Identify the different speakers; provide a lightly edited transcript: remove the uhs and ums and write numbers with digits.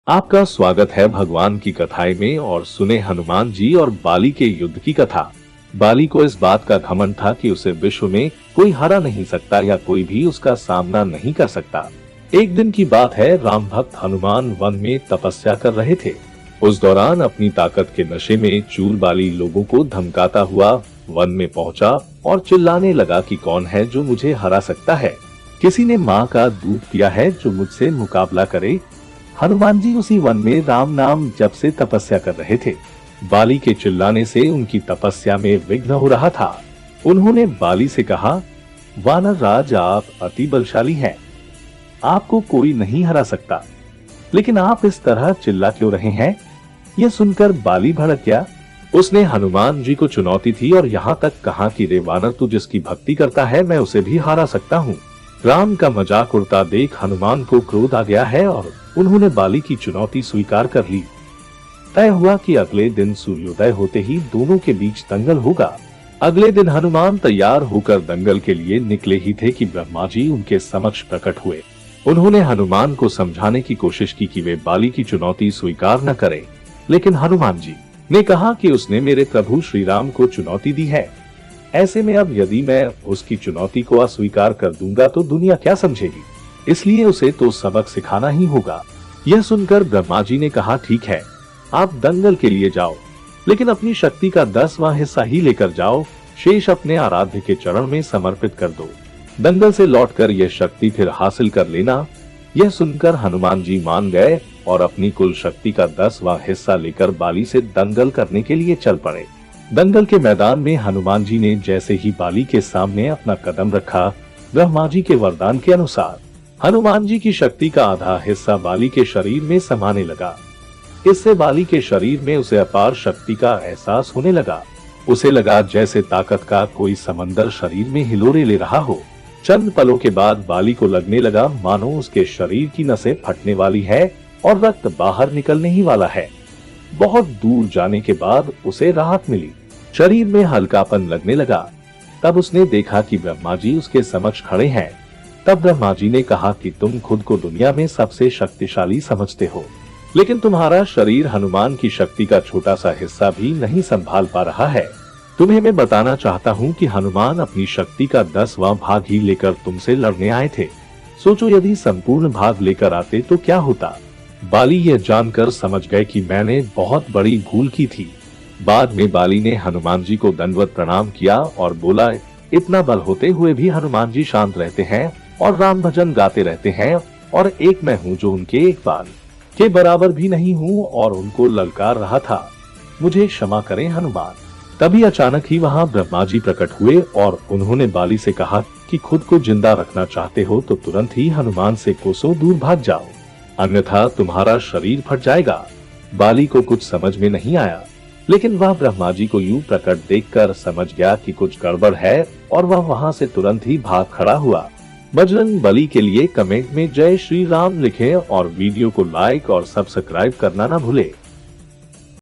Speaker 1: आपका स्वागत है भगवान की कथाएं में और सुने हनुमान जी और बाली के युद्ध की कथा। बाली को इस बात का घमंड था कि उसे विश्व में कोई हरा नहीं सकता या कोई भी उसका सामना नहीं कर सकता। एक दिन की बात है, राम भक्त हनुमान वन में तपस्या कर रहे थे। उस दौरान अपनी ताकत के नशे में चूल बाली लोगों को धमकाता हुआ वन में पहुंचा और चिल्लाने लगा कि कौन है जो मुझे हरा सकता है। किसी ने माँ का दूध पिया है जो मुझसे मुकाबला करे। हनुमान जी उसी वन में राम नाम जप से तपस्या कर रहे थे। बाली के चिल्लाने से उनकी तपस्या में विघ्न हो रहा था। उन्होंने बाली से कहा, वानर राज आप अति बलशाली हैं, आपको कोई नहीं हरा सकता, लेकिन आप इस तरह चिल्ला क्यों रहे हैं? यह सुनकर बाली भड़क गया। उसने हनुमान जी को चुनौती थी और यहाँ तक कहा कि रे वानर, तू जिसकी भक्ति करता है मैं उसे भी हरा सकता हूँ। राम का मजाक उड़ता देख हनुमान को क्रोध आ गया है और उन्होंने बाली की चुनौती स्वीकार कर ली। तय हुआ कि अगले दिन सूर्योदय होते ही दोनों के बीच दंगल होगा। अगले दिन हनुमान तैयार होकर दंगल के लिए निकले ही थे कि ब्रह्मा जी उनके समक्ष प्रकट हुए। उन्होंने हनुमान को समझाने की कोशिश की कि वे बाली की चुनौती स्वीकार न करें, लेकिन हनुमान जी ने कहा कि उसने मेरे प्रभु श्री राम को चुनौती दी है। ऐसे में अब यदि मैं उसकी चुनौती को अस्वीकार कर दूंगा तो दुनिया क्या समझेगी, इसलिए उसे तो सबक सिखाना ही होगा। यह सुनकर ब्रह्मा जी ने कहा, ठीक है, आप दंगल के लिए जाओ, लेकिन अपनी शक्ति का 10वां हिस्सा ही लेकर जाओ, शेष अपने आराध्य के चरण में समर्पित कर दो। दंगल से लौटकर यह शक्ति फिर हासिल कर लेना। यह सुनकर हनुमान जी मान गए और अपनी कुल शक्ति का 10वां हिस्सा लेकर बाली से दंगल करने के लिए चल पड़े। दंगल के मैदान में हनुमान जी ने जैसे ही बाली के सामने अपना कदम रखा, ब्रह्मा जी के वरदान के अनुसार हनुमान जी की शक्ति का आधा हिस्सा बाली के शरीर में समाने लगा। इससे बाली के शरीर में उसे अपार शक्ति का एहसास होने लगा। उसे लगा जैसे ताकत का कोई समंदर शरीर में हिलोरे ले रहा हो। चंद पलों के बाद बाली को लगने लगा मानो उसके शरीर की नसें फटने वाली है और रक्त बाहर निकलने ही वाला है। बहुत दूर जाने के बाद उसे राहत मिली, शरीर में हल्कापन लगने लगा। तब उसने देखा कि ब्रह्मा जी उसके समक्ष खड़े हैं। तब ब्रह्मा जी ने कहा कि तुम खुद को दुनिया में सबसे शक्तिशाली समझते हो, लेकिन तुम्हारा शरीर हनुमान की शक्ति का छोटा सा हिस्सा भी नहीं संभाल पा रहा है। तुम्हें मैं बताना चाहता हूँ कि हनुमान अपनी शक्ति का 10वां भाग ही लेकर तुमसे लड़ने आए थे। सोचो यदि संपूर्ण भाग लेकर आते तो क्या होता। बाली यह जानकर समझ गए कि मैंने बहुत बड़ी भूल की थी। बाद में बाली ने हनुमान जी को दंडवत प्रणाम किया और बोला, इतना बल होते हुए भी हनुमान जी शांत रहते हैं और राम भजन गाते रहते हैं, और एक मैं हूँ जो उनके एक बाल के बराबर भी नहीं हूँ और उनको ललकार रहा था। मुझे क्षमा करें हनुमान। तभी अचानक ही वहाँ ब्रह्मा जी प्रकट हुए और उन्होंने बाली से कहा कि खुद को जिंदा रखना चाहते हो तो तुरंत ही हनुमान से कोसों दूर भाग जाओ, अन्यथा तुम्हारा शरीर फट जाएगा। बाली को कुछ समझ में नहीं आया, लेकिन वह ब्रह्मा जी को यूं प्रकट देखकर समझ गया कि कुछ गड़बड़ है और वह वहां से तुरंत ही भाग खड़ा हुआ। बजरंग बली के लिए कमेंट में जय श्री राम लिखें और वीडियो को लाइक और सब्सक्राइब करना न भूलें।